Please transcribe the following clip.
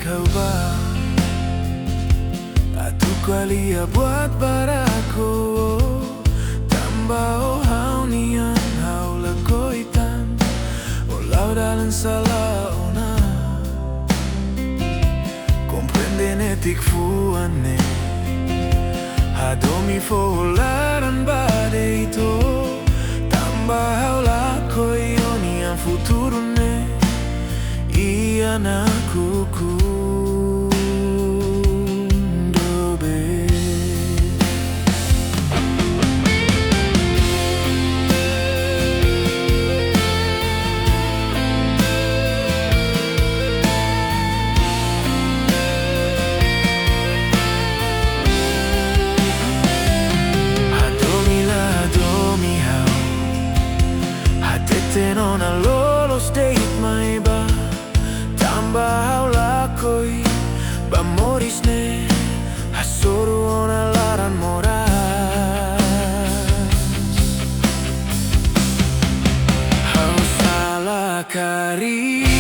kau ba Atu kualia buat baraku Tambah oh hau nian hau lakoitan Olau dalam salah ona Comprende tik fuane Hadomi folaran bade ito Tambah hau lakoi onian futuro ne Iyan aku kundobe Hadomi la hadomi hau Hatete non lolos date mai ba Tambah hau lakoi ba moris ne Hasoro ona laran moras Hau salah kari